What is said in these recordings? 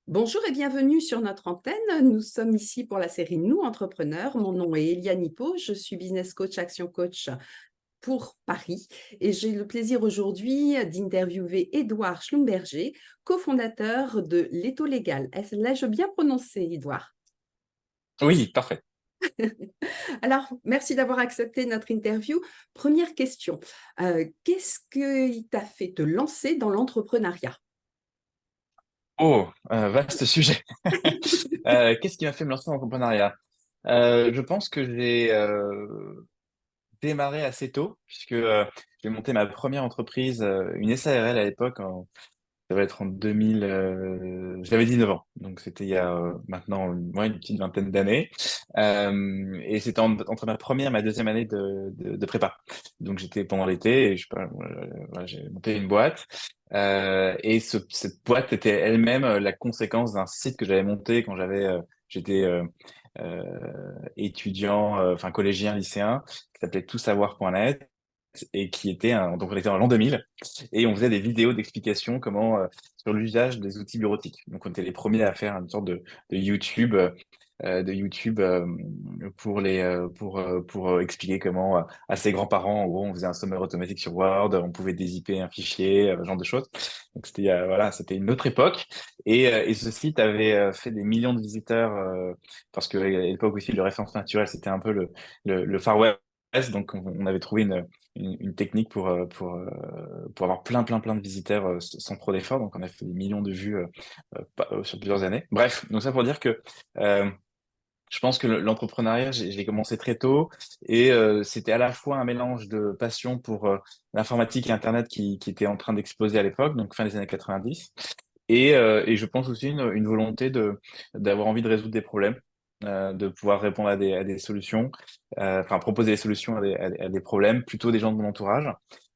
Bonjour et bienvenue sur notre antenne. Nous sommes ici pour la série Nous Entrepreneurs. Mon nom est Eliane Hippo, je suis business coach, action coach pour Paris et j'ai le plaisir aujourd'hui d'interviewer Édouard Schlumberger, cofondateur de Leto Légal. L'ai-je bien prononcé, Édouard? Oui, parfait. Alors, merci d'avoir accepté notre interview. Première question, qu'est-ce qui t'a fait te lancer dans l'entrepreneuriat? Oh, vaste sujet. Qu'est-ce qui m'a fait me lancer dans l'entrepreneuriat? Je pense que j'ai démarré assez tôt, puisque j'ai monté ma première entreprise, une SARL à l'époque, ça va être en 2000, j'avais 19 ans, donc c'était il y a maintenant une petite vingtaine d'années. Et c'était entre ma première et ma deuxième année de prépa. Donc j'étais pendant l'été et je sais pas, voilà, j'ai monté une boîte. Et cette boîte était elle-même la conséquence d'un site que j'avais monté quand j'étais euh, étudiant, enfin collégien, lycéen, qui s'appelait toutsavoir.net et qui était donc on était en l'an 2000 et on faisait des vidéos d'explication sur l'usage des outils bureautiques. Donc on était les premiers à faire une sorte de YouTube pour expliquer comment à ses grands-parents en gros on faisait un sommaire automatique sur Word, on pouvait dézipper un fichier, ce genre de choses. Donc c'était voilà, c'était une autre époque et ce site avait fait des millions de visiteurs parce que à l'époque aussi le référence naturel c'était un peu le Far West. Donc on avait trouvé une technique pour avoir plein de visiteurs sans trop d'efforts. Donc, on a fait des millions de vues sur plusieurs années. Bref, donc ça pour dire que euh, je pense que l'entrepreneuriat, j'ai commencé très tôt et c'était à la fois un mélange de passion pour l'informatique et Internet qui était en train d'exploser à l'époque, donc fin des années 90, et je pense aussi une volonté d'avoir envie de résoudre des problèmes, de pouvoir répondre à des solutions, enfin proposer des solutions à des problèmes, plutôt des gens de mon entourage.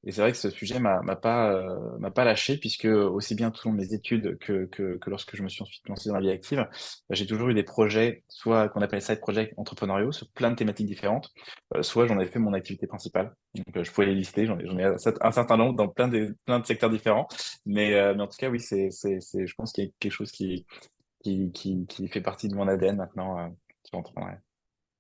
Et c'est vrai que ce sujet m'a pas lâché, puisque aussi bien tout au long de mes études que lorsque je me suis ensuite lancé dans la vie active, j'ai toujours eu des projets, soit qu'on appelle side projects entrepreneuriaux, sur plein de thématiques différentes, soit j'en ai fait mon activité principale. Donc je pouvais les lister, j'en ai un certain nombre dans plein de secteurs différents. Mais en tout cas, oui, je pense qu'il y a quelque chose qui fait partie de mon ADN maintenant, sur l'entrepreneuriat.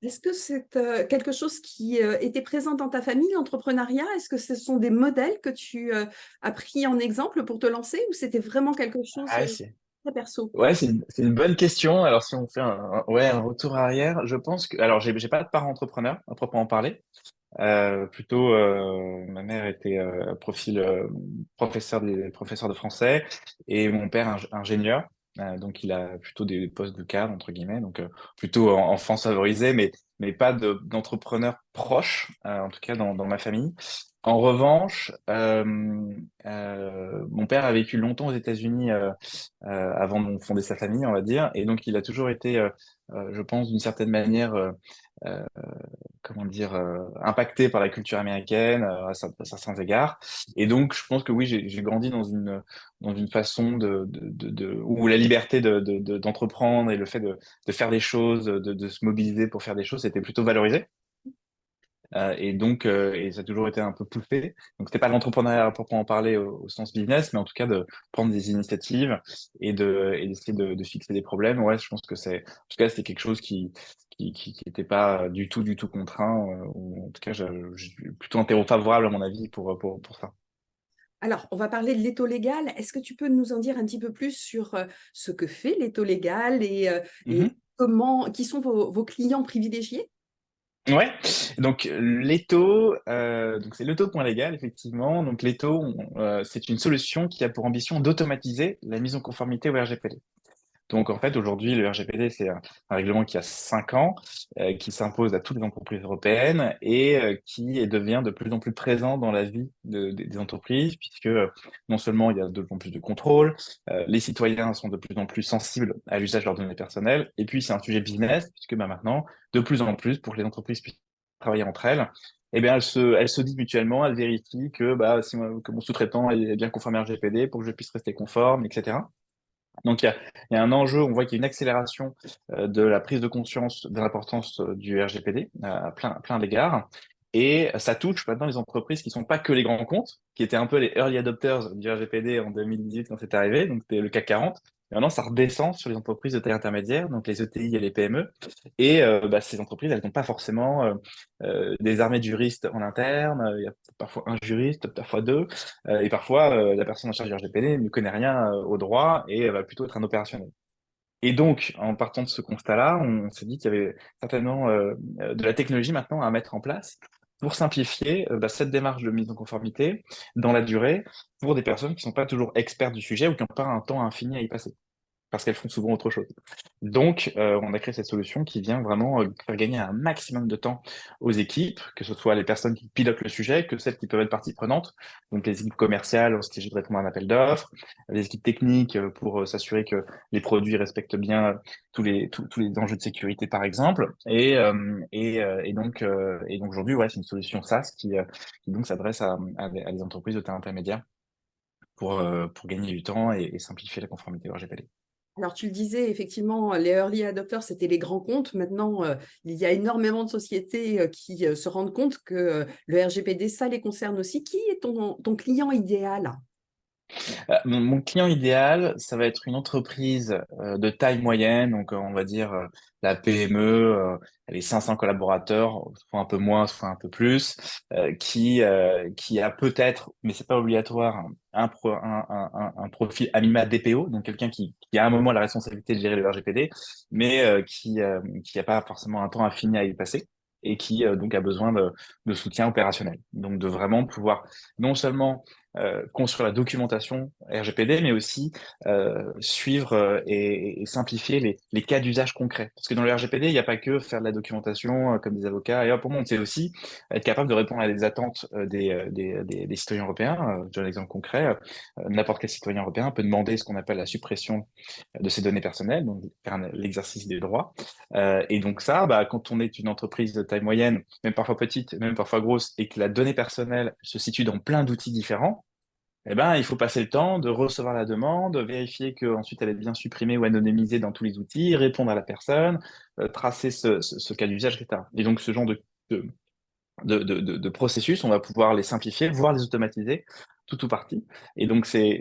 Est-ce que c'est quelque chose qui était présent dans ta famille, l'entrepreneuriat? Est-ce que ce sont des modèles que tu as pris en exemple pour te lancer ou c'était vraiment quelque chose Ah, très perso? ouais, c'est une bonne question. Alors, si on fait ouais, un retour arrière, je pense que, alors, j'ai pas de parents entrepreneurs, à proprement parler. Plutôt, ma mère était professeur de français et mon père ingénieur. Donc, il a plutôt des postes de cadre, entre guillemets, donc plutôt en enfance favorisée, mais pas d'entrepreneur proche, en tout cas dans ma famille. En revanche, mon père a vécu longtemps aux États-Unis avant de fonder sa famille, on va dire, et donc il a toujours été, je pense, d'une certaine manière, euh, comment dire, impacté par la culture américaine à certains égards. Et donc, je pense que oui, j'ai grandi dans une façon où la liberté d'entreprendre et le fait de faire des choses, de se mobiliser pour faire des choses, c'était plutôt valorisé. Et ça a toujours été un peu poussé. Donc, c'était pas l'entrepreneuriat à proprement parler au sens business, mais en tout cas de prendre des initiatives et d'essayer de fixer des problèmes. Ouais, je pense que en tout cas, c'était quelque chose qui était pas du tout contraint, ou en tout cas, j'ai plutôt un terreau favorable à mon avis pour ça. Alors, on va parler de l'étau légal. Est-ce que tu peux nous en dire un petit peu plus sur ce que fait l'étau légal et comment, qui sont vos clients privilégiés? Ouais, donc Leto, donc c'est leto.légal effectivement. Donc Leto, c'est une solution qui a pour ambition d'automatiser la mise en conformité au RGPD. Donc en fait aujourd'hui le RGPD c'est un règlement qui a 5 ans, qui s'impose à toutes les entreprises européennes et devient de plus en plus présent dans la vie des entreprises, puisque non seulement il y a de plus en plus de contrôles, les citoyens sont de plus en plus sensibles à l'usage de leurs données personnelles, et puis c'est un sujet business, puisque bah, maintenant de plus en plus pour que les entreprises puissent travailler entre elles, eh bien, elles se disent mutuellement, elles vérifient que, bah, que mon sous-traitant est bien conforme à RGPD pour que je puisse rester conforme, etc. Donc, il y a un enjeu, on voit qu'il y a une accélération de la prise de conscience de l'importance du RGPD à plein d'égards. Et ça touche maintenant les entreprises qui sont pas que les grands comptes, qui étaient un peu les early adopters du RGPD en 2018 quand c'est arrivé, donc c'était le CAC 40, Et maintenant, ça redescend sur les entreprises de taille intermédiaire, donc les ETI et les PME. Et ces entreprises, elles n'ont pas forcément des armées de juristes en interne. Il y a parfois un juriste, parfois deux. Et parfois, la personne en charge du RGPD ne connaît rien au droit et elle va plutôt être un opérationnel. Et donc, en partant de ce constat-là, on s'est dit qu'il y avait certainement de la technologie maintenant à mettre en place pour simplifier cette démarche de mise en conformité dans la durée pour des personnes qui ne sont pas toujours expertes du sujet ou qui n'ont pas un temps infini à y passer parce qu'elles font souvent autre chose. Donc, on a créé cette solution qui vient vraiment faire gagner un maximum de temps aux équipes, que ce soit les personnes qui pilotent le sujet, que celles qui peuvent être partie prenante, donc les équipes commerciales lorsqu'il s'agit de répondre à un appel d'offres, les équipes techniques pour s'assurer que les produits respectent bien tous les enjeux de sécurité, par exemple. Et donc aujourd'hui, ouais, c'est une solution SaaS qui donc s'adresse à des entreprises de taille intermédiaire pour gagner du temps et simplifier la conformité au RGPD. Alors, tu le disais, effectivement, les early adopters, c'était les grands comptes. Maintenant, il y a énormément de sociétés qui se rendent compte que le RGPD, ça les concerne aussi. Qui est ton client idéal? Mon client idéal, ça va être une entreprise de taille moyenne, donc on va dire la PME, elle est 500 collaborateurs, soit un peu moins, soit un peu plus, qui a peut-être, mais c'est pas obligatoire, un profil à minima DPO, donc quelqu'un qui a à un moment la responsabilité de gérer le RGPD, mais qui a pas forcément un temps infini à y passer et qui donc a besoin de soutien opérationnel. Donc de vraiment pouvoir non seulement construire la documentation RGPD, mais aussi suivre et simplifier les cas d'usage concrets. Parce que dans le RGPD, il n'y a pas que faire de la documentation comme des avocats et hop, on monte. C'est aussi être capable de répondre à des attentes des citoyens européens. Je donne un exemple concret. N'importe quel citoyen européen peut demander ce qu'on appelle la suppression de ses données personnelles, donc faire l'exercice des droits. Et donc ça, quand on est une entreprise de taille moyenne, même parfois petite, même parfois grosse, et que la donnée personnelle se situe dans plein d'outils différents, eh ben, il faut passer le temps de recevoir la demande, vérifier qu'ensuite elle est bien supprimée ou anonymisée dans tous les outils, répondre à la personne, tracer ce cas d'usage, etc. Et donc, ce genre de, de processus, on va pouvoir les simplifier, voire les automatiser, tout ou partie. Et donc, c'est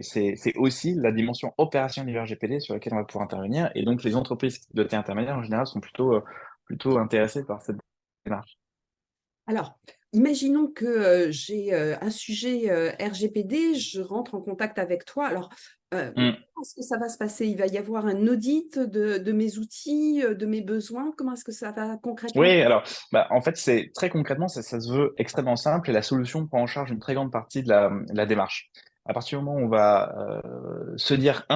aussi la dimension opérationnelle du RGPD sur laquelle on va pouvoir intervenir. Et donc, les entreprises de taille intermédiaire, en général, sont plutôt intéressées par cette démarche. Alors, imaginons que j'ai un sujet RGPD, je rentre en contact avec toi. Alors, Mm. comment est-ce que ça va se passer? Il va y avoir un audit de mes outils, de mes besoins. Comment est-ce que ça va concrètement? Oui, alors, en fait, c'est très concrètement, ça se veut extrêmement simple et la solution prend en charge une très grande partie de la démarche. À partir du moment où on va se dire,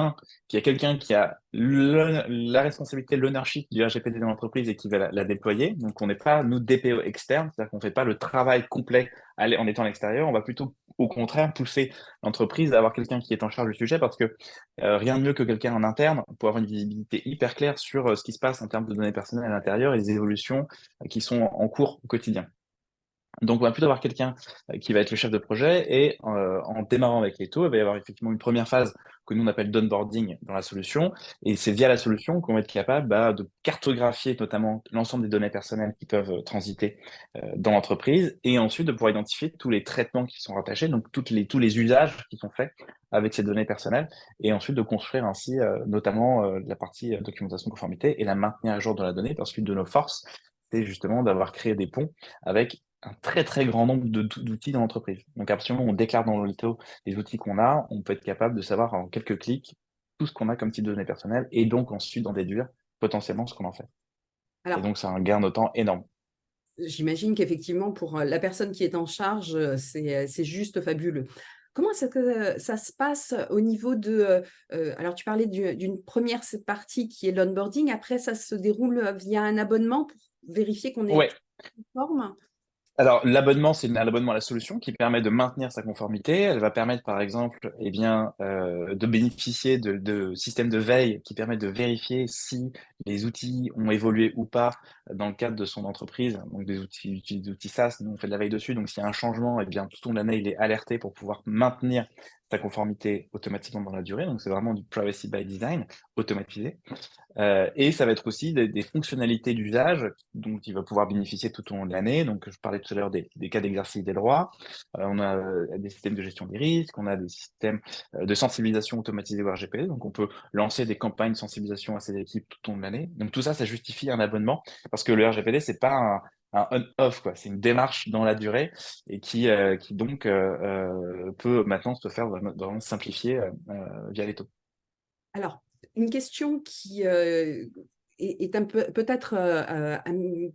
qu'il y a quelqu'un qui a la responsabilité, l'ownership du RGPD dans l'entreprise et qui va la déployer, donc on n'est pas, nous, DPO externe, c'est-à-dire qu'on ne fait pas le travail complet en étant à l'extérieur, on va plutôt, au contraire, pousser l'entreprise à avoir quelqu'un qui est en charge du sujet parce que rien de mieux que quelqu'un en interne pour avoir une visibilité hyper claire sur ce qui se passe en termes de données personnelles à l'intérieur et les évolutions qui sont en cours au quotidien. Donc, on va plutôt avoir quelqu'un qui va être le chef de projet et en démarrant avec les taux, il va y avoir effectivement une première phase que nous on appelle d'onboarding dans la solution. Et c'est via la solution qu'on va être capable de cartographier notamment l'ensemble des données personnelles qui peuvent transiter dans l'entreprise et ensuite de pouvoir identifier tous les traitements qui sont rattachés, donc tous les usages qui sont faits avec ces données personnelles et ensuite de construire ainsi notamment la partie documentation conformité et la maintenir à jour de la donnée parce qu'une de nos forces, c'est justement d'avoir créé des ponts avec un très très grand nombre d'outils dans l'entreprise. Donc à partir du moment où on déclare dans l'OLITO les outils qu'on a, on peut être capable de savoir en quelques clics tout ce qu'on a comme type de données personnelles et donc ensuite d'en déduire potentiellement ce qu'on en fait. Et Alors, donc c'est un gain de temps énorme. j'imagine qu'effectivement, pour la personne qui est en charge, c'est juste fabuleux. Comment est-ce que ça se passe au niveau de... alors, tu parlais d'une première partie qui est l'onboarding. Après, ça se déroule via un abonnement pour vérifier qu'on est Ouais, conforme. alors, l'abonnement, c'est l'abonnement à la solution qui permet de maintenir sa conformité. Elle va permettre, par exemple, de bénéficier de systèmes de veille qui permettent de vérifier si les outils ont évolué ou pas dans le cadre de son entreprise. Donc, des outils SaaS, nous, on fait de la veille dessus. Donc, s'il y a un changement, eh bien, tout au long de l'année, il est alerté pour pouvoir maintenir sa conformité automatiquement dans la durée. Donc, c'est vraiment du privacy by design automatisé. Et ça va être aussi des fonctionnalités d'usage dont il va pouvoir bénéficier tout au long de l'année. Donc, je parlais tout à l'heure des cas d'exercice des droits. On a des systèmes de gestion des risques, on a des systèmes de sensibilisation automatisés au RGPD. Donc, on peut lancer des campagnes de sensibilisation à ces équipes tout au long de l'année. Donc, tout ça, ça justifie un abonnement parce que le RGPD, c'est pas un on-off, quoi. C'est une démarche dans la durée et qui donc peut maintenant se faire vraiment simplifier via les taux. Alors, une question qui est un peu, peut-être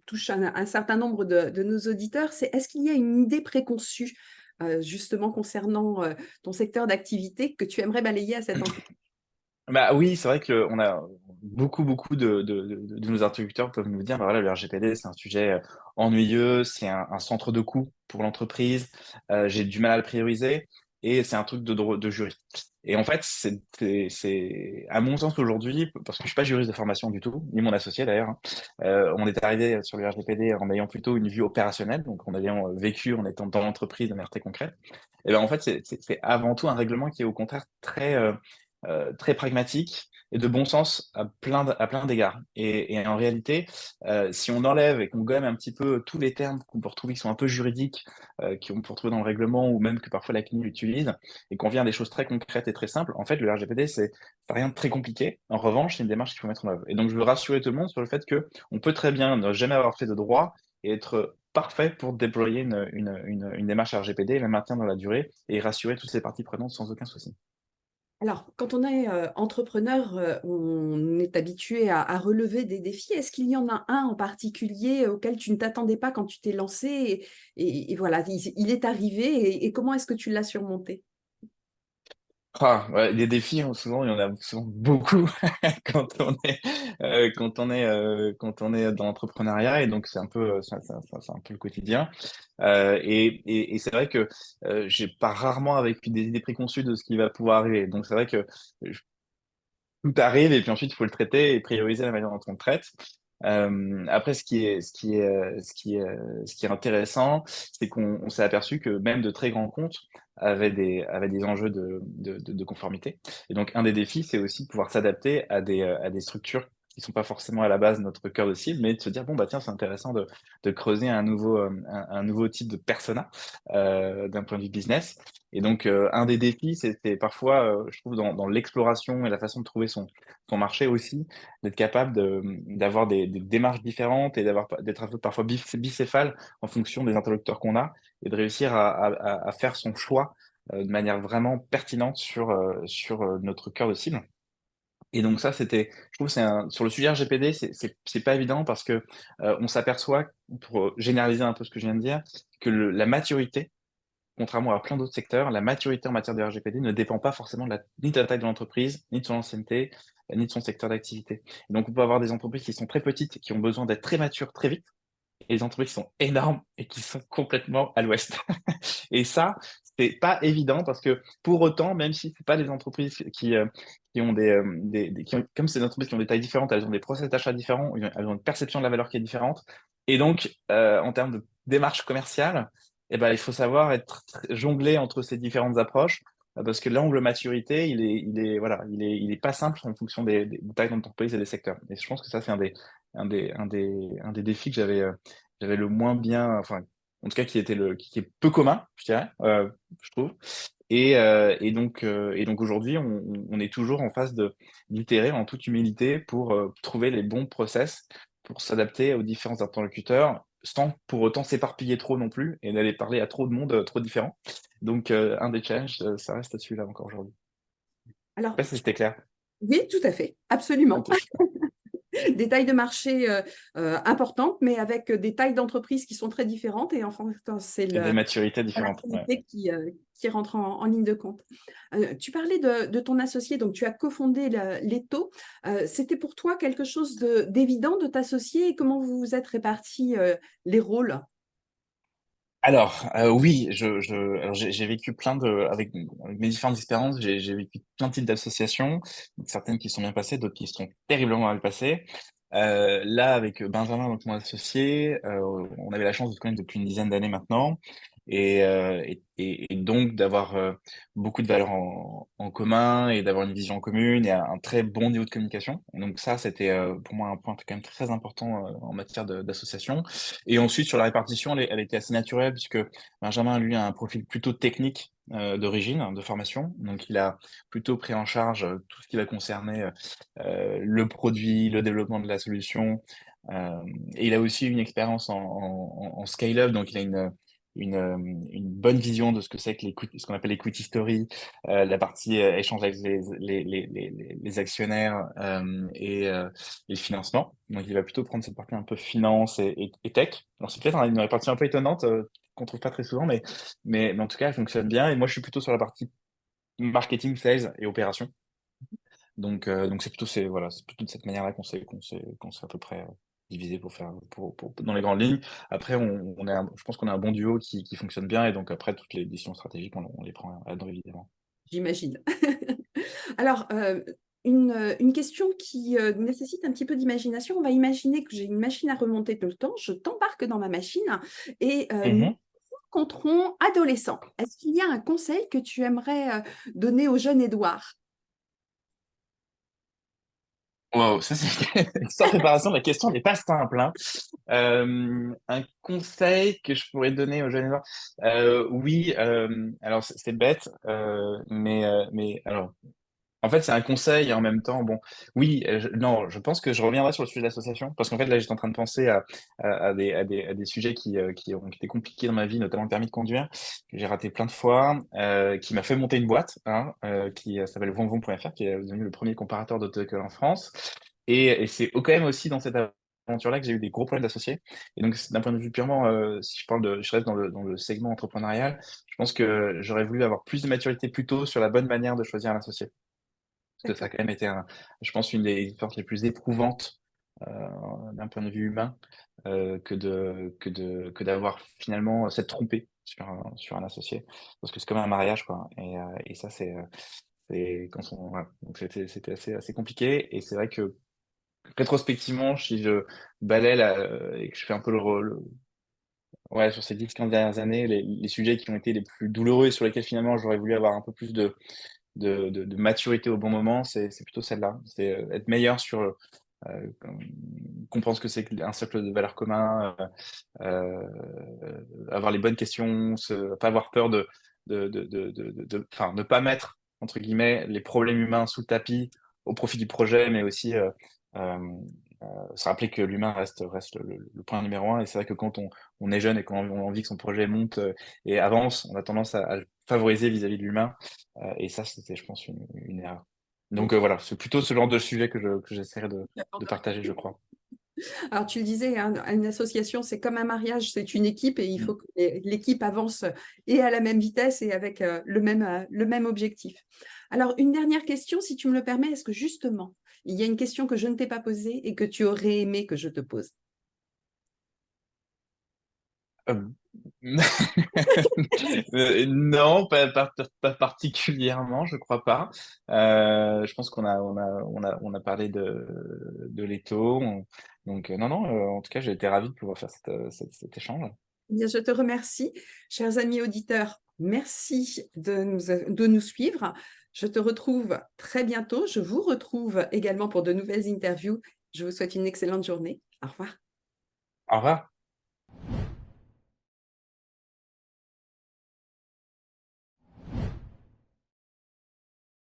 touche un certain nombre de nos auditeurs, c'est est-ce qu'il y a une idée préconçue justement concernant ton secteur d'activité que tu aimerais balayer à cet endroit? Bah oui, c'est vrai que on a beaucoup de nos interlocuteurs peuvent nous dire, bah voilà, le RGPD, c'est un sujet ennuyeux, c'est un centre de coût pour l'entreprise, j'ai du mal à le prioriser et c'est un truc de jury. Et en fait, à mon sens aujourd'hui, parce que je suis pas juriste de formation du tout, ni mon associé d'ailleurs, hein, on est arrivé sur le RGPD en ayant plutôt une vue opérationnelle, donc en ayant vécu, en étant dans l'entreprise de manière très concrète. Et ben en fait, c'est avant tout un règlement qui est au contraire très pragmatique et de bon sens à plein d'égards. Et en réalité, si on enlève et qu'on gomme un petit peu tous les termes qu'on peut retrouver qui sont un peu juridiques, qu'on peut retrouver dans le règlement ou même que parfois la CNIL utilise, et qu'on vient à des choses très concrètes et très simples, en fait, le RGPD, c'est rien de très compliqué. En revanche, c'est une démarche qu'il faut mettre en œuvre. Et donc, je veux rassurer tout le monde sur le fait que on peut très bien ne jamais avoir fait de droit et être parfait pour déployer une démarche RGPD et la maintenir dans la durée et rassurer toutes ces parties prenantes sans aucun souci. Alors, quand on est entrepreneur, on est habitué à relever des défis. Est-ce qu'il y en a un en particulier auquel tu ne t'attendais pas quand tu t'es lancé et voilà, il est arrivé et comment est-ce que tu l'as surmonté? Ah, ouais, les défis, hein, souvent, il y en a souvent beaucoup quand quand on est dans l'entrepreneuriat et donc c'est un peu c'est un peu le quotidien. Et c'est vrai que j'ai pas rarement avec des idées préconçues de ce qui va pouvoir arriver. Donc c'est vrai que tout arrive et puis ensuite il faut le traiter et prioriser la manière dont on le traite. Après, ce qui est intéressant, c'est qu'on s'est aperçu que même de très grands comptes avaient des enjeux de conformité. Et donc, un des défis, c'est aussi de pouvoir s'adapter à des structures qui sont pas forcément à la base notre cœur de cible, mais de se dire, bon, bah tiens, c'est intéressant de creuser un nouveau type de persona d'un point de vue business. Et donc, un des défis, c'était parfois, je trouve, dans l'exploration et la façon de trouver son marché aussi, d'être capable d'avoir des démarches différentes et d'être un peu parfois bicéphale en fonction des interlocuteurs qu'on a et de réussir à faire son choix de manière vraiment pertinente sur notre cœur de cible. Et donc ça, je trouve, sur le sujet RGPD, c'est pas évident parce que on s'aperçoit, pour généraliser un peu ce que je viens de dire, que la maturité, contrairement à plein d'autres secteurs, la maturité en matière de RGPD ne dépend pas forcément ni de la taille de l'entreprise, ni de son ancienneté, ni de son secteur d'activité. Et donc, on peut avoir des entreprises qui sont très petites, qui ont besoin d'être très matures très vite, et des entreprises qui sont énormes et qui sont complètement à l'ouest. Et ça, c'est pas évident parce que pour autant, même si c'est pas des entreprises qui ont comme c'est des entreprises qui ont des tailles différentes, elles ont des process d'achat différents, elles ont une perception de la valeur qui est différente. Et donc, en termes de démarche commerciale, eh ben, il faut savoir jongler entre ces différentes approches. Parce que l'angle maturité, il est pas simple en fonction des tailles d'entreprise et des secteurs. Et je pense que ça, c'est un des défis que j'avais le moins bien, enfin, en tout cas, qui est peu commun, je dirais, je trouve. Et donc aujourd'hui, on est toujours en phase d'itérer en toute humilité pour trouver les bons process pour s'adapter aux différents interlocuteurs sans pour autant s'éparpiller trop non plus et d'aller parler à trop de monde trop différent. Donc, un des challenges, ça reste celui-là encore aujourd'hui. Je sais Alors, pas si c'était clair. oui, tout à fait, absolument. Ok, super. Des tailles de marché importantes, mais avec des tailles d'entreprise qui sont très différentes. Et enfin, c'est Et des la maturités différentes. Ouais. maturité qui rentre en ligne de compte. Tu parlais de ton associé, donc tu as cofondé l'Eto. C'était pour toi quelque chose d'évident de t'associer et comment vous vous êtes répartis les rôles? Alors, oui, alors, j'ai vécu avec mes différentes expériences, j'ai vécu plein de types d'associations, certaines qui sont bien passées, d'autres qui sont terriblement mal passées. Là, avec Benjamin, donc mon associé, on avait la chance de se connaître depuis une dizaine d'années maintenant. et donc d'avoir beaucoup de valeurs en commun et d'avoir une vision commune et un très bon niveau de communication. Donc ça, c'était pour moi un point quand même très important en matière d'association. Et ensuite, sur la répartition, elle était assez naturelle puisque Benjamin, lui, a un profil plutôt technique d'origine, de formation. Donc, il a plutôt pris en charge tout ce qui va concerner le produit, le développement de la solution. Euh, et il a aussi une expérience en scale-up, donc il a une bonne vision de ce que c'est que ce qu'on appelle l'equity story, la partie échange avec les actionnaires et le financement. Donc, il va plutôt prendre cette partie un peu finance et tech. Alors, c'est peut-être une répartition un peu étonnante qu'on trouve pas très souvent, mais en tout cas, elle fonctionne bien. Et moi, je suis plutôt sur la partie marketing, sales et opération. Donc voilà, c'est plutôt de cette manière-là qu'on s'est à peu près divisé pour faire dans les grandes lignes. Après, je pense qu'on a un bon duo qui fonctionne bien et donc après toutes les décisions stratégiques, on les prend à deux évidemment. J'imagine. Alors, une question qui nécessite un petit peu d'imagination. On va imaginer que j'ai une machine à remonter tout le temps. Je t'embarque dans ma machine et nous Mhm. rencontrons adolescents. Est-ce qu'il y a un conseil que tu aimerais donner au jeune Édouard? Wow, ça c'est sans préparation, la question n'est pas simple, hein. Un conseil que je pourrais donner aux jeunes joueurs, oui, alors c'est bête, mais alors en fait, c'est un conseil et en même temps, bon, oui, non, je pense que je reviendrai sur le sujet de l'association parce qu'en fait, là, j'étais en train de penser à des sujets qui ont été compliqués dans ma vie, notamment le permis de conduire, que j'ai raté plein de fois, qui m'a fait monter une boîte, hein, qui s'appelle vonvon.fr, qui est devenu le premier comparateur d'auto-école en France. Et c'est quand même aussi dans cette aventure-là que j'ai eu des gros problèmes d'associés. Et donc, d'un point de vue purement, si je reste dans le segment entrepreneurial, je pense que j'aurais voulu avoir plus de maturité plus tôt sur la bonne manière de choisir un associé. Parce que ça a D'accord. quand même été, je pense, une des histoires les plus éprouvantes d'un point de vue humain que d'avoir finalement s'être trompé sur un associé. Parce que c'est comme un mariage, quoi. Et ça, c'est quand on, voilà. Donc c'était assez compliqué. Et c'est vrai que rétrospectivement, si je balaie et que je fais un peu ouais, sur ces 10-15 dernières années, les sujets qui ont été les plus douloureux et sur lesquels finalement j'aurais voulu avoir un peu plus de maturité au bon moment, c'est plutôt celle-là. C'est être meilleur sur comprendre ce que c'est qu'un socle de valeurs communs, avoir les bonnes questions, pas avoir peur enfin, ne pas mettre, entre guillemets, les problèmes humains sous le tapis au profit du projet, mais aussi euh, se rappeler que l'humain reste le point numéro un. Et c'est vrai que quand on est jeune et qu'on a envie que son projet monte et avance, on a tendance à le favoriser vis-à-vis de l'humain. Et ça, c'était, je pense, une erreur. Donc voilà, c'est plutôt ce genre de sujet que j'essaierai de partager, je crois. Alors, tu le disais, hein, une association, c'est comme un mariage, c'est une équipe et il faut Mm. que l'équipe avance et à la même vitesse et avec le même objectif. Alors, une dernière question, si tu me le permets, est-ce que justement, il y a une question que je ne t'ai pas posée et que tu aurais aimé que je te pose? Euh, non, pas particulièrement, je crois pas. Je pense qu'on a parlé de l'étau. Donc, non, non, en tout cas, j'ai été ravi de pouvoir faire cet échange. Eh bien, je te remercie. Chers amis auditeurs, merci de nous suivre. Je te retrouve très bientôt. Je vous retrouve également pour de nouvelles interviews. Je vous souhaite une excellente journée. Au revoir. Au revoir.